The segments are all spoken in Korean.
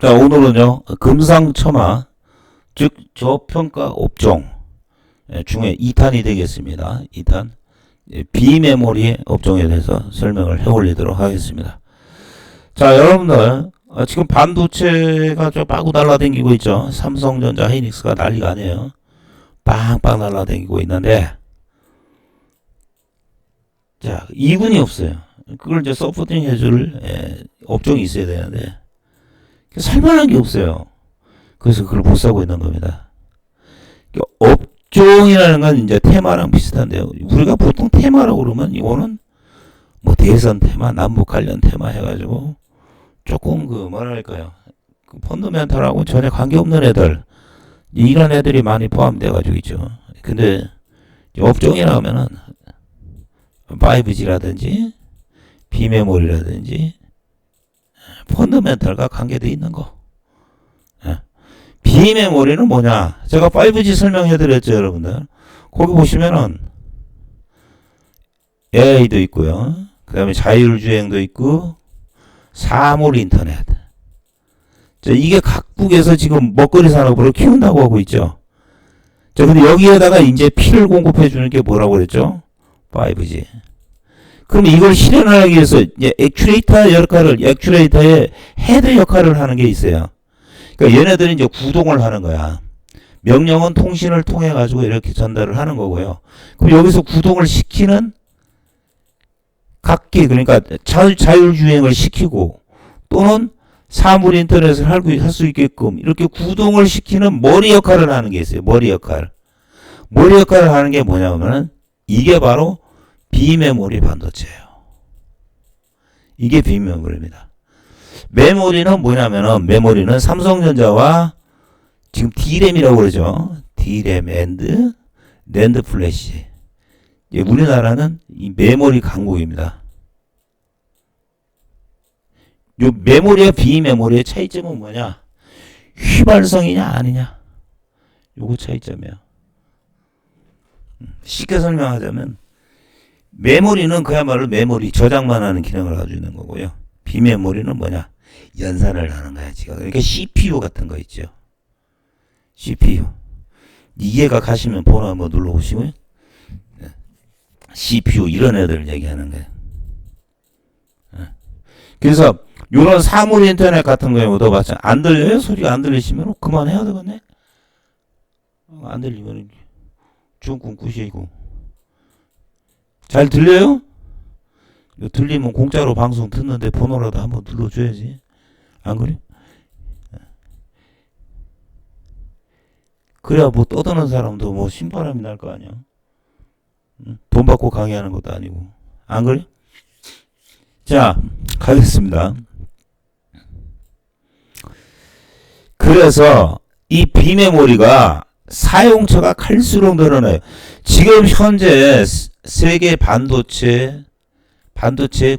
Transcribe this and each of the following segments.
자, 오늘은요, 금상첨화, 즉, 저평가 업종 중에 2탄이 되겠습니다. 2탄. 비메모리 업종에 대해서 설명을 해 올리도록 하겠습니다. 자, 여러분들, 지금 반도체가 좀 빠고 날라다니고 있죠. 삼성전자, 하이닉스가 난리가 아니에요. 빵빵 날라다니고 있는데, 자, 이군이 없어요. 그걸 이제 서포팅 해줄 업종이 있어야 되는데, 살만한 게 없어요. 그래서 그걸 못 사고 있는 겁니다. 업종이라는 건 이제 테마랑 비슷한데요. 우리가 보통 테마라고 그러면 이거는 뭐 대선 테마, 남북 관련 테마 해가지고 조금 뭐랄까요. 그 펀더멘탈하고 전혀 관계없는 애들, 이런 애들이 많이 포함돼가지고 있죠. 근데 업종이라 하면은 5G라든지 비메모리라든지 펀더멘탈과 관계되어 있는 거. 비메모리는 뭐냐? 제가 5G 설명해 드렸죠, 여러분들. 거기 보시면은 AI도 있고요. 그 다음에 자율주행도 있고, 사물 인터넷. 자, 이게 각국에서 지금 먹거리 산업으로 키운다고 하고 있죠. 자, 근데 여기에다가 이제 피를 공급해 주는 게 뭐라고 그랬죠? 5G. 그럼 이걸 실현하기 위해서 이제 액추레이터 역할을, 액추레이터의 헤드 역할을 하는 게 있어요. 그러니까 얘네들이 이제 구동을 하는 거야. 명령은 통신을 통해 가지고 이렇게 전달을 하는 거고요. 그럼 여기서 구동을 시키는 각기, 그러니까 자율주행을 시키고 또는 사물 인터넷을 할 수 있게끔 이렇게 구동을 시키는 머리 역할을 하는 게 있어요. 머리 역할. 머리 역할을 하는 게 뭐냐면은 이게 바로 비메모리 반도체예요. 이게 비메모리입니다. 메모리는 뭐냐면은 메모리는 삼성전자와 지금 D램이라고 그러죠. D램 앤드 낸드 플래시. 우리나라는 이 메모리 강국입니다. 요 메모리와 비메모리의 차이점은 뭐냐? 휘발성이냐 아니냐? 요거 차이점이야. 쉽게 설명하자면 메모리는 그야말로 메모리 저장만 하는 기능을 가지고 있는 거고요. 비메모리는 뭐냐? 연산을 하는 거야, 지금. 그러니까 CPU 같은 거 있죠. CPU. 이해가 가시면 번호 한번 눌러보시고요. CPU 이런 애들 얘기하는 거예요. 그래서 이런 사물 인터넷 같은 거에 묻어봤자 안 들려요? 소리가 안 들리시면 그만해야 되겠네. 안 들리면 중국 굿이고. 잘 들려요? 들리면 공짜로 방송 듣는데 번호라도 한번 눌러줘야지. 안 그래? 그래야 뭐 떠드는 사람도 뭐 신바람이 날 거 아니야. 돈 받고 강의하는 것도 아니고. 안 그래? 자, 가겠습니다. 그래서 이 비메모리가 사용처가 갈수록 늘어나요. 지금 현재 세계 반도체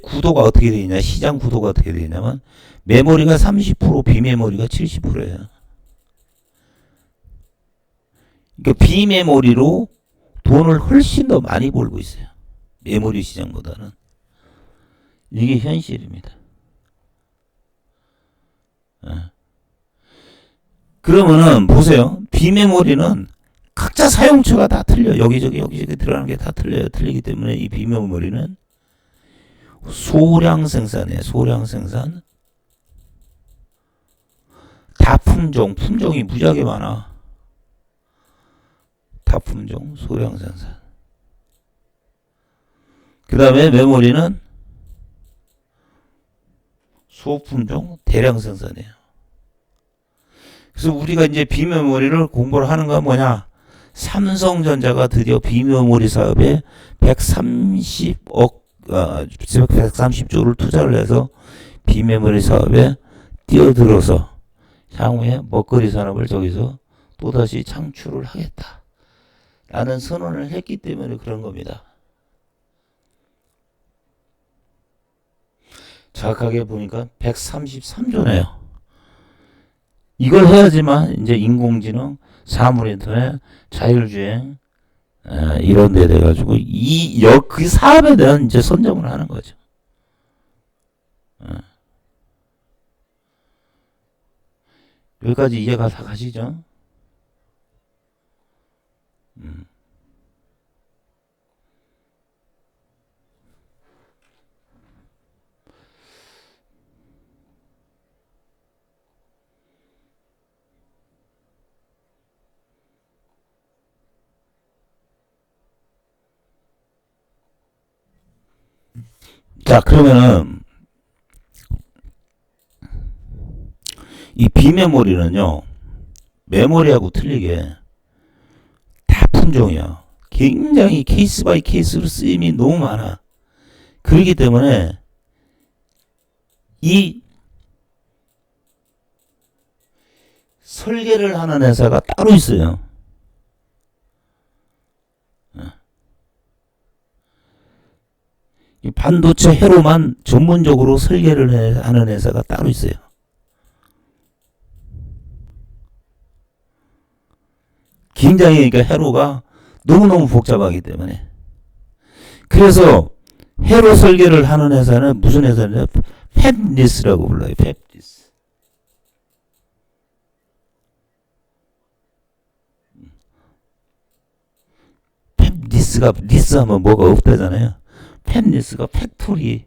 구도가 어떻게 되어 있냐, 시장 구도가 어떻게 되어 있냐면 메모리가 30%, 비메모리가 70%예요. 그러니까 비메모리로 돈을 훨씬 더 많이 벌고 있어요. 메모리 시장보다는. 이게 현실입니다. 그러면은 보세요. 비메모리는 각자 사용처가 다 틀려. 여기저기 들어가는 게 다 틀려요. 틀리기 때문에 이 비메모리는 소량 생산이에요. 소량 생산. 다품종, 품종이 무지하게 많아. 다품종, 소량 생산. 그 다음에 메모리는 소품종, 대량 생산이에요. 그래서 우리가 이제 비메모리를 공부를 하는 건 뭐냐? 삼성전자가 드디어 비메모리 사업에 130조를 투자를 해서 비메모리 사업에 뛰어들어서 향후에 먹거리 산업을 저기서 또다시 창출을 하겠다. 라는 선언을 했기 때문에 그런 겁니다. 정확하게 보니까 133조네요. 이걸 해야지만 이제 인공지능, 사물인터넷, 자율주행 이런 데 돼가지고 그 사업에 대한 이제 선점을 하는 거죠. 여기까지 이해가 다 가시죠? 자, 그러면은 이 비메모리는요, 메모리하고 틀리게 다 품종이야. 굉장히 케이스 바이 케이스로 쓰임이 너무 많아. 그렇기 때문에 이 설계를 하는 회사가 따로 있어요. 이 반도체 회로만 전문적으로 설계를 하는 회사가 따로 있어요. 굉장히 그러니까 회로가 너무너무 복잡하기 때문에. 그래서 회로 설계를 하는 회사는 무슨 회사냐? 팹리스라고 불러요. 팹리스. 팹리스가 리스하면 뭐가 없다잖아요. 팹리스가 팩토리,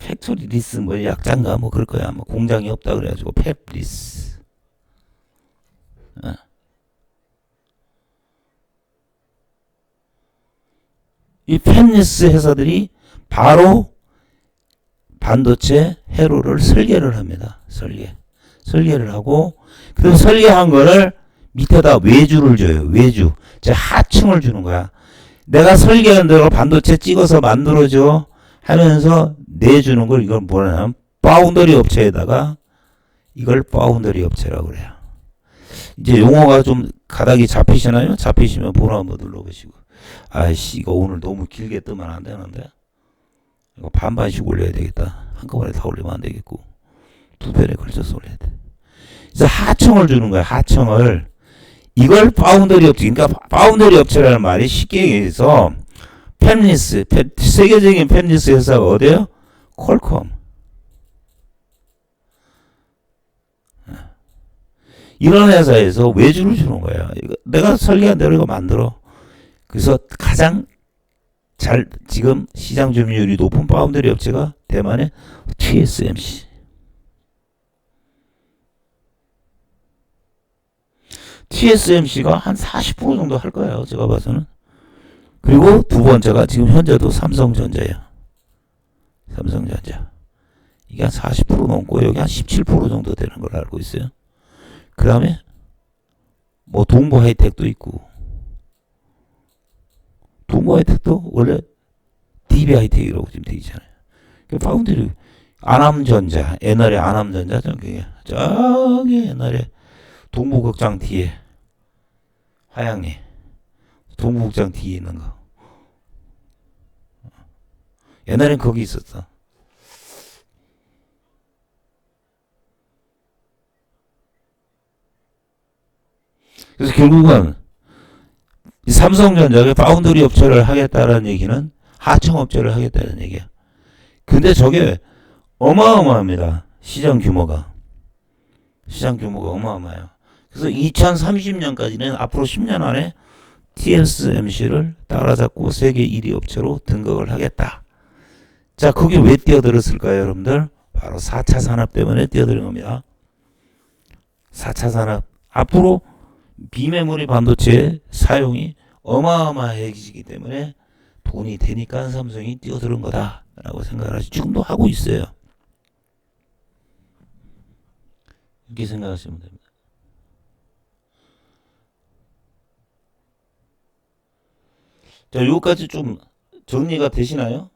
팩토리 리스 뭐 약자인가 뭐 그럴 거야. 뭐 공장이 없다 그래가지고 팹리스. 이 팹리스 회사들이 바로 반도체 회로를 설계를 합니다. 설계를 하고, 그 설계한 거를 밑에다 외주를 줘요. 외주. 즉 하층을 주는 거야. 내가 설계한 대로 반도체 찍어서 만들어줘 하면서 내주는 걸 이걸 뭐냐면 파운더리 업체에다가 이걸 파운더리 업체라고 그래요. 이제 용어가 좀 가닥이 잡히시나요? 잡히시면 번호 한번 눌러보시고. 아이씨, 이거 오늘 너무 길게 뜨면 안 되는데. 이거 반반씩 올려야 되겠다. 한꺼번에 다 올리면 안 되겠고. 두 편에 걸쳐서 올려야 돼. 그래서 하청을 주는 거야. 하청을. 이걸 파운더리 업체. 그러니까 파운더리 업체라는 말이 쉽게 얘기해서 팹리스, 세계적인 팹리스 회사가 어디예요? 퀄컴. 이런 회사에서 외주를 주는 거야. 내가 설계한 대로 이거 만들어. 그래서 가장 잘 지금 시장 점유율이 높은 파운드리 업체가 대만의 TSMC. TSMC가 한 40% 정도 할 거예요. 제가 봐서는. 그리고 두 번째가 지금 현재도 삼성전자예요. 삼성전자. 이게 한 40% 넘고 여기 한 17% 정도 되는 걸 알고 있어요. 그 다음에 뭐 동부 하이텍도 있고, 동부 하이텍도 원래 DB 하이텍이라고 지금 돼 있잖아요. 그 파운드리 안암전자, 옛날에 안암전자 저기 옛날에 동부극장 뒤에 화양리 동부극장 뒤에 있는 거. 옛날엔 거기 있었어. 그래서 결국은 이 삼성전자가 파운드리 업체를 하겠다라는 얘기는 하청업체를 하겠다는 얘기야. 근데 저게 어마어마합니다. 시장 규모가 어마어마해요. 그래서 2030년까지는 앞으로 10년 안에 TSMC를 따라잡고 세계 1위 업체로 등극을 하겠다. 자, 거기 왜 뛰어들었을까요, 여러분들? 바로 4차 산업 때문에 뛰어드는 겁니다. 4차 산업. 앞으로 비메모리 반도체 사용이 어마어마해지기 때문에 돈이 되니까 삼성이 뛰어드는 거다라고 생각을 하시. 지금도 하고 있어요. 이렇게 생각하시면 됩니다. 자, 여기까지 좀 정리가 되시나요?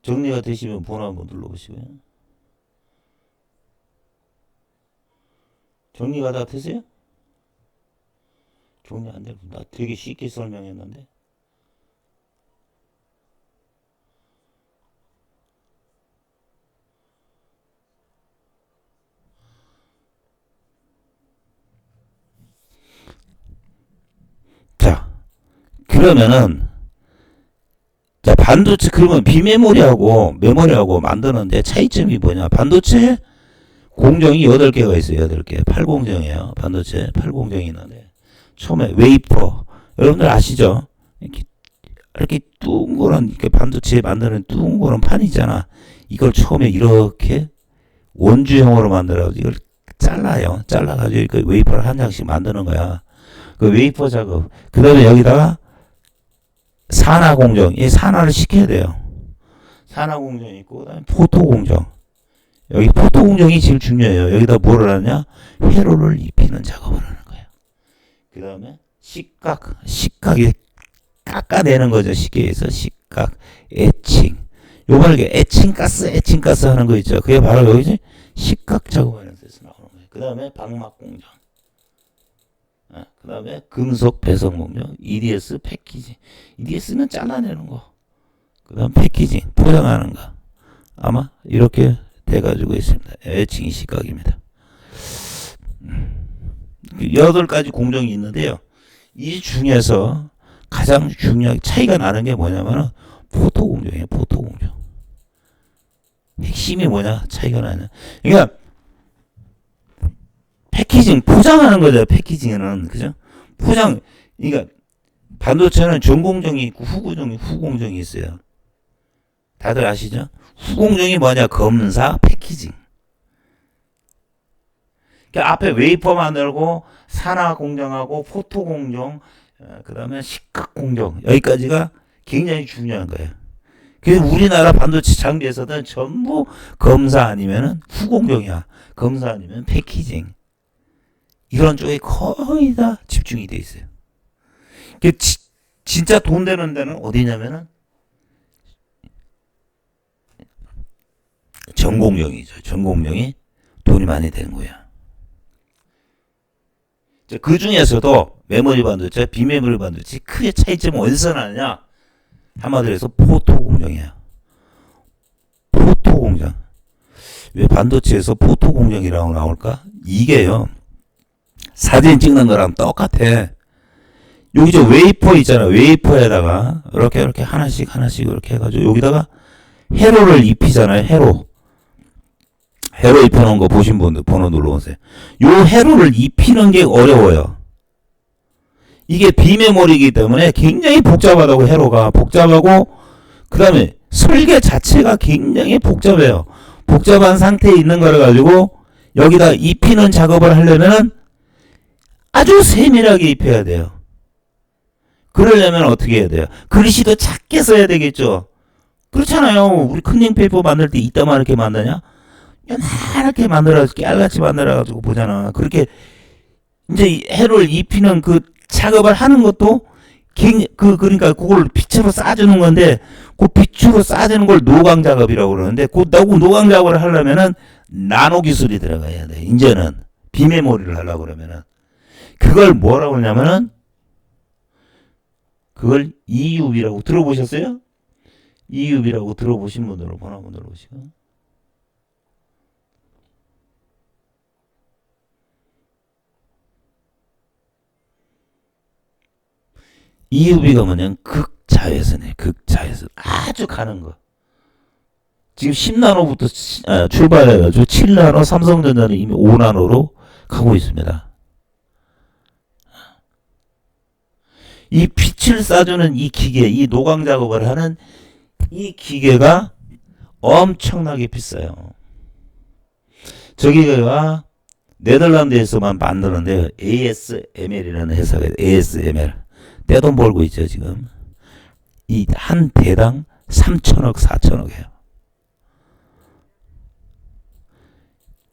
정리가 되시면 번호 한번 눌러보시고요. 정리가 다 되세요? 정리 안 되고 나 되게 쉽게 설명했는데. 자, 그러면은 자, 반도체 그러면 비메모리하고 메모리하고 만드는데 차이점이 뭐냐? 반도체 공정이 8개가 있어요. 8개. 8공정이에요. 반도체 8공정이 있는데 처음에 웨이퍼 여러분들 아시죠? 이렇게 둥그런 이렇게 반도체 만드는 둥그런 판 있잖아. 이걸 처음에 이렇게 원주형으로 만들어가지고 이걸 잘라요. 잘라가지고 그 웨이퍼를 한 장씩 만드는 거야. 그 웨이퍼 작업. 그 다음에 여기다가 산화 공정. 이 산화를 시켜야 돼요. 산화 공정이 있고, 그 다음에 포토 공정. 여기 포토 공정이 제일 중요해요. 여기다 뭐를 하냐? 회로를 입히는 작업을 하는 거예요. 그 다음에 식각이 깎아내는 거죠. 쉽게 해서 식각, 에칭. 요번에 에칭 가스 하는 거 있죠. 그게 바로 여기지? 식각 작업하는 데서 나오는 거예요. 그 다음에 방막 공정. 그 다음에 금속 배선 공정. EDS 패키징. EDS는 잘라내는 거. 그 다음 패키징. 포장하는 거. 아마 이렇게 돼가지고 있습니다. 에칭이 식각입니다. 8가지 공정이 있는데요. 이 중에서 가장 중요하게 차이가 나는 게 뭐냐면은 포토 공정이에요. 포토 공정. 핵심이 뭐냐? 차이가 나냐? 그러니까 패키징 포장하는 거죠. 패키징은 그죠? 포장. 그러니까 반도체는 전공정이 있고 후공정이 있어요. 다들 아시죠? 후공정이 뭐냐? 검사, 패키징. 그러니까 앞에 웨이퍼 만들고 산화 공정하고 포토 공정, 그 다음에 식각 공정 여기까지가 굉장히 중요한 거예요. 그래서 우리나라 반도체 장비에서는 전부 검사 아니면은 후공정이야. 검사 아니면 패키징. 이런 쪽에 거의 다 집중이 돼 있어요. 진짜 돈 되는 데는 어디냐면은 전공정이죠. 전공정이 돈이 많이 되는 거야. 그 중에서도 메모리 반도체, 비메모리 반도체 크게 차이점은 어디서 나느냐? 한마디로 해서 포토 공정이야. 포토 공정. 왜 반도체에서 포토 공정이라고 나올까? 이게요. 사진 찍는 거랑 똑같아. 여기 저 웨이퍼 있잖아. 웨이퍼에다가 이렇게 하나씩 이렇게 해가지고 여기다가 회로를 입히잖아요. 회로 입혀놓은 거 보신 분들 번호 눌러보세요. 요 회로를 입히는 게 어려워요. 이게 비메모리이기 때문에 굉장히 복잡하다고. 회로가 복잡하고 그 다음에 설계 자체가 굉장히 복잡해요. 복잡한 상태에 있는 거를 가지고 여기다 입히는 작업을 하려면 아주 세밀하게 입혀야 돼요. 그러려면 어떻게 해야 돼요? 글씨도 작게 써야 되겠죠. 그렇잖아요. 우리 클링 페이퍼 만들 때 이따만하게 만드냐? 요만하게 만들어서 깨알같이 만들어가지고 보잖아. 그렇게 이제 회로를 입히는 그 작업을 하는 것도 그러니까 그걸 빛으로 쏴주는 건데 그 빛으로 쏴주는 걸 노광 작업이라고 그러는데 그 노광 작업을 하려면은 나노 기술이 들어가야 돼. 이제는 비메모리를 하려고 그러면은 그걸 뭐라고 하냐면은 그걸 EUV라고 들어보셨어요? EUV라고 들어보신 분들은 번호 한번 들어보시고. EUV가 뭐냐면 극자외선이에요. 극자외선. 아주 가는 거. 지금 10나노부터 출발해가지고 7나노, 삼성전자는 이미 5나노로 가고 있습니다. 이 빛을 쏴주는 이 기계, 이 노광 작업을 하는 이 기계가 엄청나게 비싸요. 저기가 네덜란드에서만 만드는데 ASML이라는 회사가 ASML. 떼돈 벌고 있죠, 지금. 이 한 대당 3천억, 4천억 해요.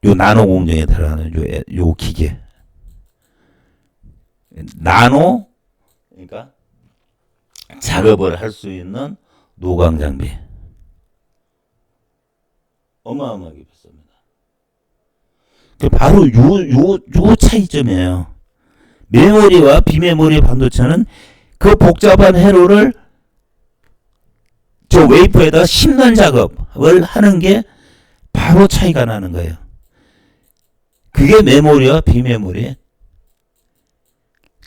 요 나노 공정에 들어가는 요 기계. 나노, 그러니까 작업을 할 수 있는 노광 장비. 어마어마하게 비쌉니다. 바로 요 차이점이에요. 메모리와 비메모리 반도체는 그 복잡한 회로를 저 웨이퍼에다 심는 작업을 하는 게 바로 차이가 나는 거예요. 그게 메모리와 비메모리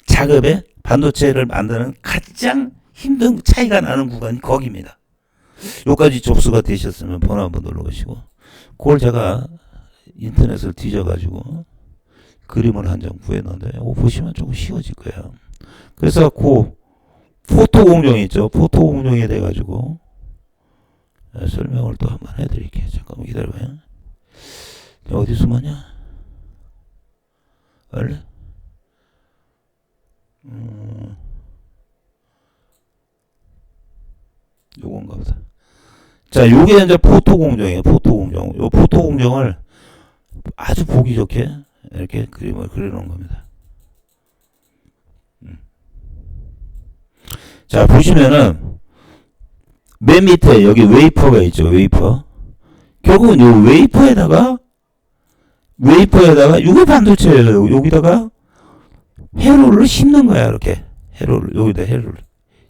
작업에 반도체를 만드는 가장 힘든 차이가 나는 구간이 거기입니다. 여기까지 접수가 되셨으면 번호 한번 눌러보시고 그걸 제가 인터넷을 뒤져가지고 그림을 한 장 구해놓는데 이거 보시면 조금 쉬워질 거예요. 그래서 그 포토 공정이 있죠. 포토 공정에 돼가지고 설명을 또 한번 해드릴게요. 잠깐만 기다려봐요. 어디 숨었냐? 원래? 요건가 보다. 자, 요게 이제 포토 공정이에요. 포토 공정. 요 포토 공정을 아주 보기 좋게 이렇게 그림을 그려놓은 겁니다. 자, 보시면은 맨 밑에 여기 웨이퍼가 있죠. 웨이퍼. 결국은 요 웨이퍼에다가 이게 반도체예요. 여기다가 회로를 심는 거야. 이렇게 회로를 여기다 회로를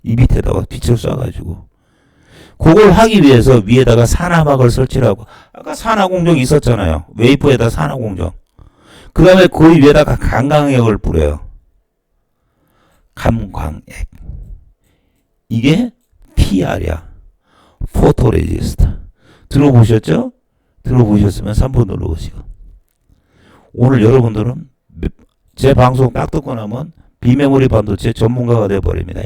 이 밑에다가 빛을 쏴가지고 그걸 하기 위해서 위에다가 산화막을 설치하고 아까 산화공정이 있었잖아요. 웨이퍼에다 산화공정. 그 다음에 그 위에다가 감광액을 뿌려요. 감광액. 이게 PR이야. 포토레지스트. 들어보셨죠? 들어보셨으면 3번 눌러보시고. 오늘 여러분들은 제 방송 딱 듣고 나면 비메모리 반도체 전문가가 되어버립니다.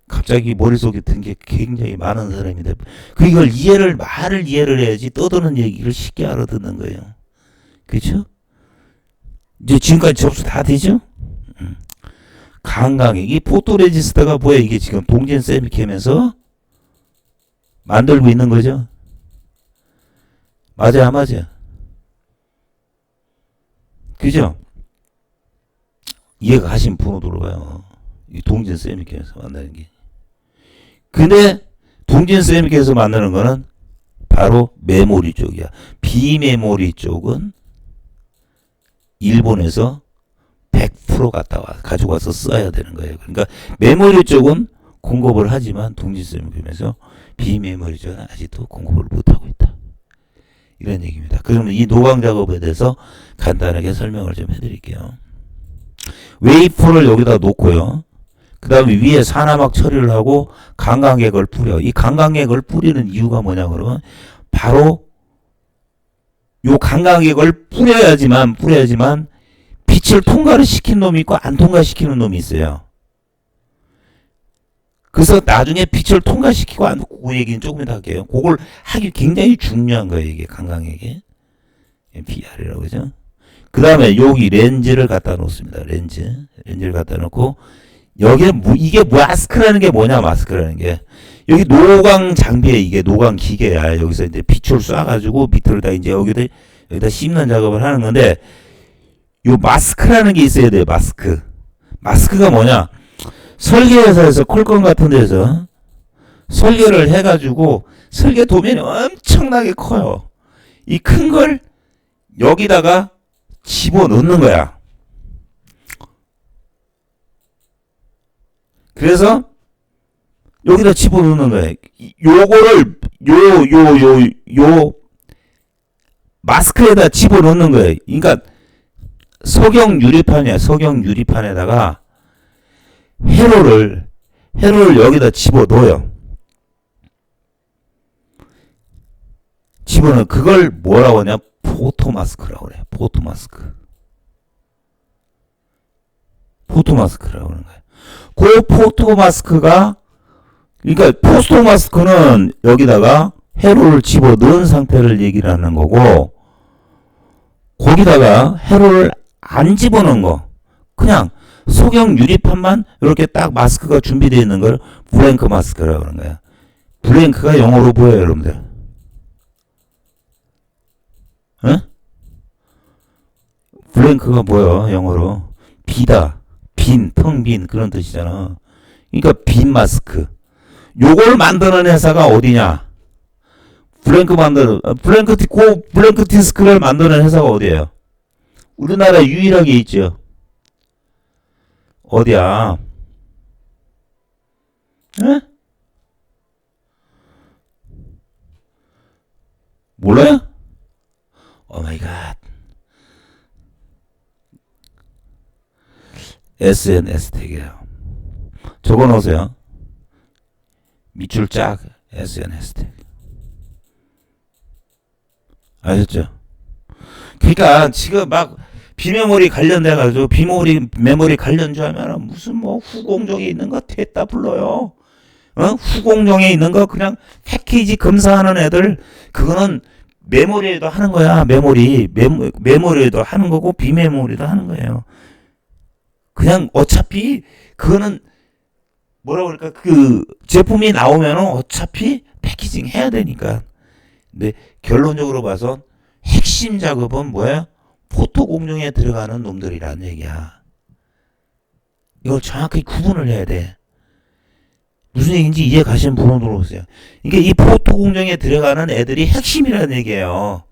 갑자기 머릿속에 든 게 굉장히 많은 사람인데 그걸 말을 이해를 해야지 떠드는 얘기를 쉽게 알아듣는 거예요. 그렇죠? 이제 지금까지 접수 다 되죠? 감광액. 이 포토레지스트가 뭐야? 이게 지금 동전 세미캠에서 만들고 있는 거죠? 맞아, 안 맞아? 그죠? 이해가 가신 분으로 들어봐요. 이 동전 세미캠에서 만드는 게. 근데 동전 세미캠에서 만드는 거는 바로 메모리 쪽이야. 비메모리 쪽은 일본에서 100% 가지고 와서 써야 되는 거예요. 그러니까 메모리 쪽은 공급을 하지만 동전 세미캠에서 비메모리 쪽은 아직도 공급을 못하고 있다. 이런 얘기입니다. 그러면 이 노광 작업에 대해서 간단하게 설명을 좀 해드릴게요. 웨이퍼를 여기다 놓고요. 그 다음에 위에 산화막 처리를 하고 감광액을 뿌려. 이 감광액을 뿌리는 이유가 뭐냐 그러면 바로 요 감광액을 뿌려야지만 빛을 통과를 시킨 놈이 있고 안 통과시키는 놈이 있어요. 그래서 나중에 빛을 통과시키고 안 그 얘기는 조금 이따 할게요. 그걸 하기 굉장히 중요한 거예요. 이게 감광액이. PR이라고 그러죠. 그 다음에 여기 렌즈를 갖다 놓습니다. 렌즈를 갖다 놓고 여기에 이게 마스크라는 게 뭐냐 마스크라는 게 여기 노광 장비에 이게 노광 기계야. 여기서 이제 빛을 쏴가지고 밑으로다 이제 여기다 씹는 작업을 하는 건데 요 마스크라는 게 있어야 돼요. 마스크가 뭐냐? 설계회사에서 콜컴 같은 데서 설계를 해가지고 설계 도면이 엄청나게 커요. 이 큰 걸 여기다가 집어넣는 거야. 그래서 여기다 집어넣는 거야. 요거를 요 마스크에다 집어넣는 거예요. 그러니까 석영 유리판이야. 석영 유리판에다가 회로를 여기다 집어넣어요. 집어넣어. 그걸 뭐라고 하냐? 포토마스크라고 그래요. 포토마스크라고 하는 거예요. 그 포토마스크가 그러니까 포토마스크는 여기다가 회로를 집어넣은 상태를 얘기를 하는 거고 거기다가 회로를 안 집어넣은 거 그냥 소형 유리판만 이렇게 딱 마스크가 준비되어 있는 걸 블랭크 마스크라고 하는 거야. 블랭크가 영어로 뭐예요, 여러분들? 어? 블랭크가 뭐예요, 영어로? 비다. 텅 빈 그런 뜻이잖아. 그러니까 빈 마스크. 요걸 만드는 회사가 어디냐? 블랭크 디스크를 만드는 회사가 어디예요? 우리나라 유일하게 있죠. 어디야? 에? 몰라요? 오 마이 갓. SNS텍이에요. 적어놓으세요. 밑줄 짝 SNS텍. 아셨죠? 그러니까 지금 막 비메모리 관련돼 가지고 메모리 관련주 하면은 무슨 뭐 후공정에 있는 거 됐다 불러요. 후공정에 있는 거 그냥 패키지 검사하는 애들 그거는 메모리에도 하는 거야. 메모리에도 하는 거고 비메모리도 하는 거예요. 그냥 어차피 그거는 뭐라 그럴까 그 제품이 나오면은 어차피 패키징 해야 되니까. 근데 결론적으로 봐서 핵심 작업은 뭐야? 포토 공정에 들어가는 놈들이라는 얘기야. 이걸 정확히 구분을 해야 돼. 무슨 얘기인지 이해 가시는 분은 들어오세요. 이게 이 포토 공정에 들어가는 애들이 핵심이라는 얘기예요.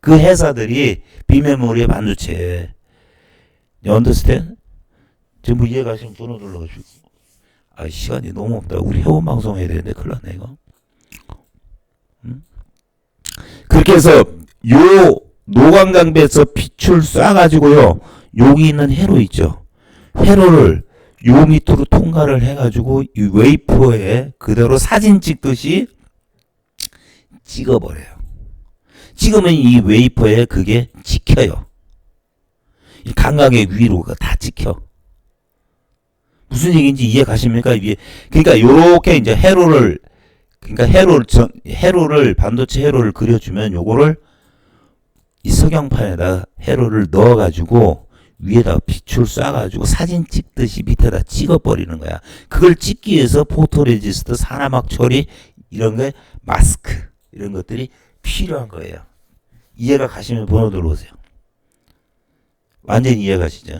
그 회사들이 비메모리의 반도체. You understand? 전부 이해 가시는 분은 들어가시고. 아, 시간이 너무 없다. 우리 회원 방송 해야 되는데 큰일 났네 이거. 그렇게 해서 요 노광장배에서 빛을 쏴가지고요. 여기 있는 회로 있죠. 회로를 요 밑으로 통과를 해가지고 이 웨이퍼에 그대로 사진 찍듯이 찍어버려요. 찍으면 이 웨이퍼에 그게 찍혀요. 이 감각의 위로가 다 찍혀. 무슨 얘기인지 이해 가십니까? 그러니까 요렇게 이제 회로를 그러니까 회로를 반도체 회로를 그려주면 요거를 이 석영판에다가 회로를 넣어가지고 위에다가 빛을 쏴가지고 사진 찍듯이 밑에다 찍어버리는 거야. 그걸 찍기 위해서 포토레지스트, 산화막 처리 이런 게 마스크 이런 것들이 필요한 거예요. 이해가 가시면 번호 들어오세요. 완전히 이해 가시죠?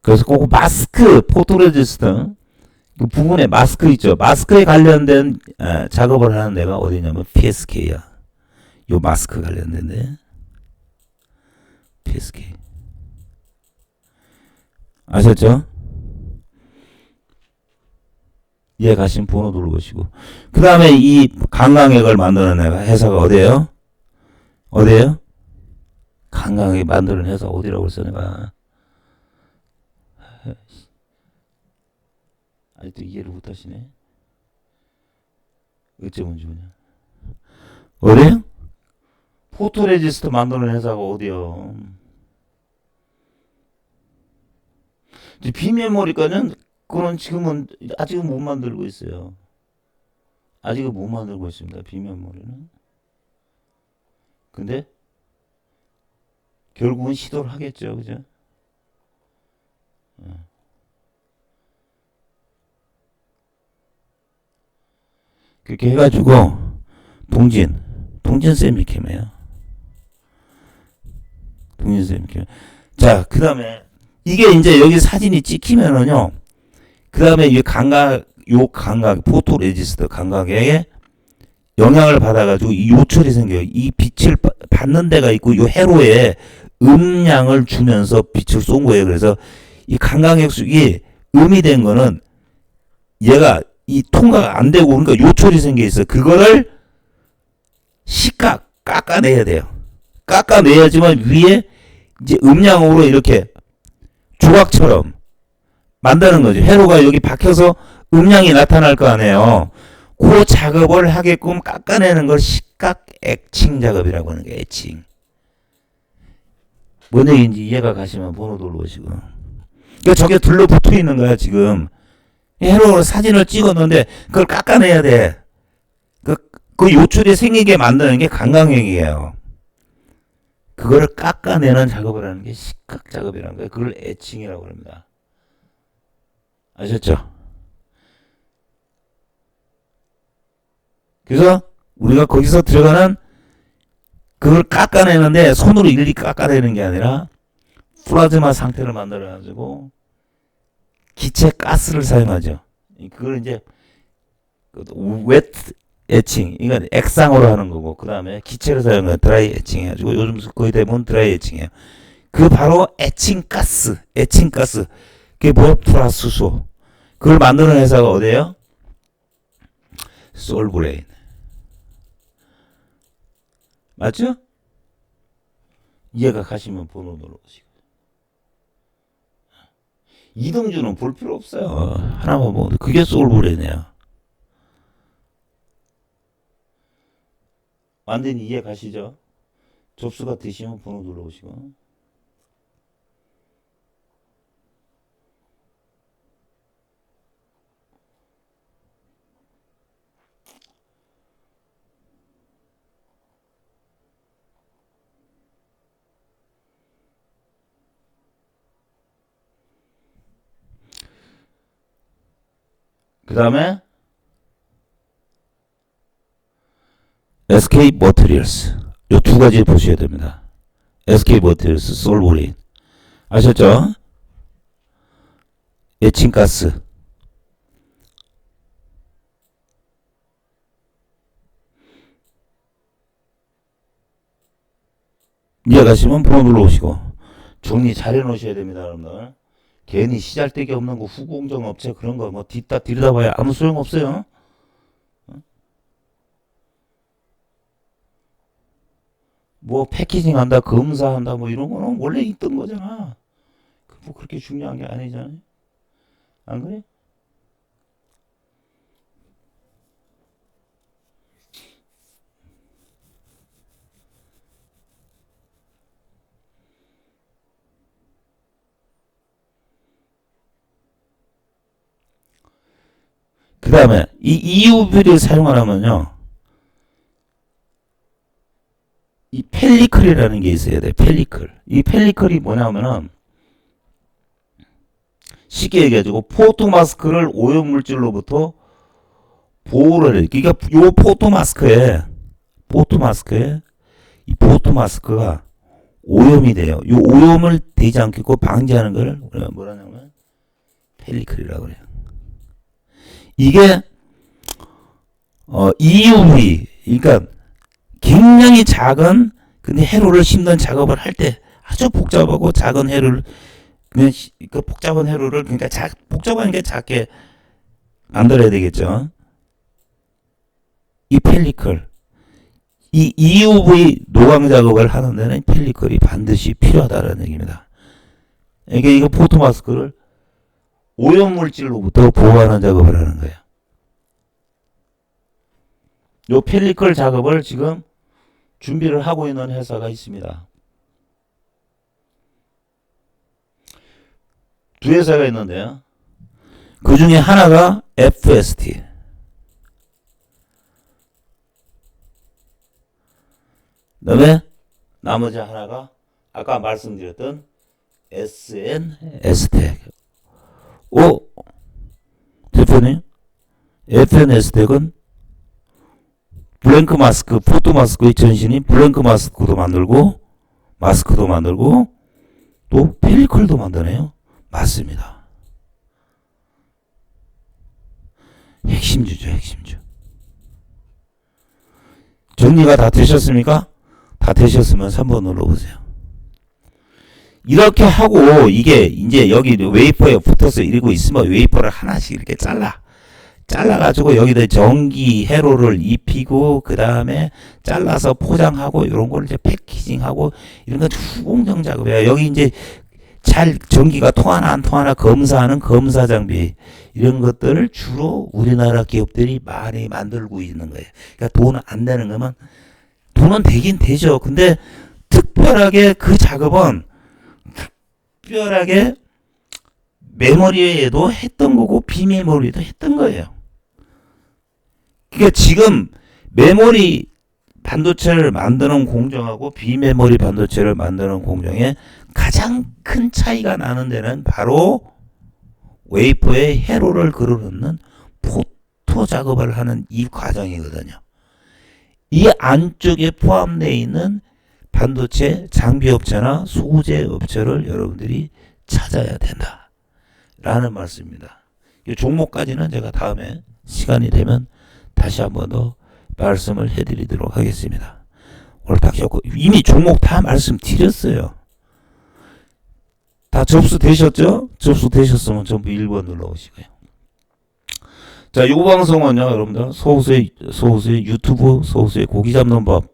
그래서 꼭 마스크, 포토레지스트 그 부분에 마스크 있죠. 마스크에 관련된 작업을 하는 데가 어디냐면 PSK야. 요 마스크 관련된데 PSK 아셨죠? 이해 가신 번호 누르시고 그 다음에 이 강강액을 만드는 회사가 어디예요? 어디예요? 강강액 만드는 회사 어디라고 했어 내가. 아직도 이해를 못하시네. 어쩌면 좋으냐. 어디요? 포토레지스트 만드는 회사가 어디요? 비메모리까지는 그건 지금은 아직은 못 만들고 있어요. 아직은 못 만들고 있습니다. 비메모리는. 근데 결국은 시도를 하겠죠. 그죠? 그렇게 해가지고 동진쌤이 캠이에요. 동진쌤이 캠. 자, 그 다음에 이게 이제 여기 사진이 찍히면은요. 그 다음에 이 감각 포토레지스트 감각에 영향을 받아가지고 이 요철이 생겨요. 이 빛을 받는 데가 있고 이 회로에 음량을 주면서 빛을 쏜 거예요. 그래서 이 감각액수이 음이 된 거는 얘가 이 통과가 안 되고 그러니까 요철이 생겨 있어. 그거를 깎아내야 돼요. 깎아내야지만 위에 이제 음량으로 이렇게 조각처럼 만드는 거죠. 회로가 여기 박혀서 음량이 나타날 거 아니에요. 그 작업을 하게끔 깎아내는 걸 시각 애칭 작업이라고 하는 게 애칭. 뭔 얘기인지 이해가 가시면 번호 눌러보시고. 그러니까 저게 둘러붙어 있는 거야 지금. 회로로 사진을 찍었는데 그걸 깎아내야 돼. 그 요출이 생기게 만드는 게 강강액이에요. 그거를 깎아내는 작업을 하는 게 시각 작업이라는 거예요. 그걸 애칭이라고 합니다. 아셨죠? 그래서 우리가 거기서 들어가는 그걸 깎아내는데 손으로 일일이 깎아내는 게 아니라 플라즈마 상태를 만들어가지고 기체 가스를 사용하죠. 그걸 이제 웨트 애칭, 이건 액상으로 하는 거고 그 다음에 기체를 사용하는 드라이 애칭 해가지고 요즘 거의 대부분 드라이 애칭이에요. 그 바로 애칭 가스. 그게 뭐야? 플라스수. 그걸 만드는 회사가 어디예요? 솔브레인. 맞죠? 이해가 가시면 번호 눌러보시고. 이등주는 볼 필요 없어요. 하나만 보면 그게 솔브레인이에요. 완전히 이해 가시죠? 접수가 되시면 번호 눌러오시고. 그 다음에 SK Materials 이 두 가지 보셔야 됩니다. SK Materials, 솔브린 아셨죠? 에칭가스 이해 가시면 번호 눌러오시고 정리 잘 해놓으셔야 됩니다, 여러분들. 괜히 시잘데기 없는 거 후공정 업체 그런 거 뭐 뒤따 들여다봐야 아무 소용 없어요. 뭐 패키징 한다, 검사한다, 뭐 이런 거는 원래 있던 거잖아. 뭐 그렇게 중요한 게 아니잖아요. 안 그래? 그 다음에 이 EUV를 사용하려면요, 이 펠리클이라는 게 있어야 돼. 펠리클. 이 펠리클이 뭐냐면은 쉽게 얘기해가지고 포토 마스크를 오염 물질로부터 보호를 해. 그러니까 요 이 포토 마스크가 오염이 돼요. 이 오염을 되지 않겠고 방지하는 걸 뭐라냐면 펠리클이라고 그래요. 이게 EUV, 그러니까 굉장히 작은 근데 회로를 심는 작업을 할 때 아주 복잡하고 작은 회로를 그 복잡한 회로를 그러니까 복잡한 게 작게 만들어야 되겠죠. 이 펠리클, 이 EUV 노광 작업을 하는 데는 펠리클이 반드시 필요하다는 얘기입니다. 이게 포토 마스크를 오염 물질로부터 보호하는 작업을 하는 거예요. 요 펠리클 작업을 지금 준비를 하고 있는 회사가 있습니다. 두 회사가 있는데요. 그 중에 하나가 FST. 그다음에 나머지 하나가 아까 말씀드렸던 SNS텍. 대표님, SNS텍은 블랭크 마스크, 포토 마스크의 전신인 블랭크 마스크도 만들고 또 펠리클도 만드네요. 맞습니다. 핵심주죠, 핵심주. 정리가 다 되셨습니까? 다 되셨으면 3번 눌러보세요. 이렇게 하고 이게 이제 여기 웨이퍼에 붙어서 이러고 있으면 웨이퍼를 하나씩 이렇게 잘라가지고 여기다 전기 회로를 입히고 그 다음에 잘라서 포장하고 이런 걸 이제 패키징하고 이런 건 후공정 작업이에요. 여기 이제 잘 전기가 통하나 안 통하나 검사하는 검사 장비 이런 것들을 주로 우리나라 기업들이 많이 만들고 있는 거예요. 그러니까 돈 안 되는 거면 돈은 되긴 되죠. 근데 특별하게 그 작업은 특별하게 메모리에도 했던 거고 비메모리도 했던 거예요. 그러니까 지금 메모리 반도체를 만드는 공정하고 비메모리 반도체를 만드는 공정에 가장 큰 차이가 나는 데는 바로 웨이퍼에 회로를 걸어놓는 포토 작업을 하는 이 과정이거든요. 이 안쪽에 포함되어 있는 반도체 장비 업체나 소재 업체를 여러분들이 찾아야 된다 라는 말씀입니다. 이 종목까지는 제가 다음에 시간이 되면 다시 한 번 더 말씀을 해드리도록 하겠습니다. 오늘 딱 이미 종목 다 말씀드렸어요. 다 접수되셨죠? 접수되셨으면 전부 1번 눌러오시고요. 자, 이 방송은요, 여러분들 소수의 유튜브 소수의 고기 잡는 법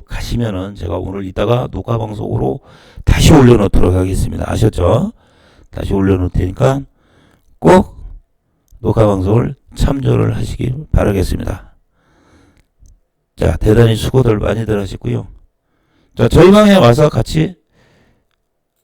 가시면은 제가 오늘 이따가 녹화 방송으로 다시 올려놓도록 하겠습니다. 아셨죠? 다시 올려놓을 테니까 꼭 녹화 방송을 참조를 하시길 바라겠습니다. 자, 대단히 수고들 많이들 하셨고요. 자, 저희 방에 와서 같이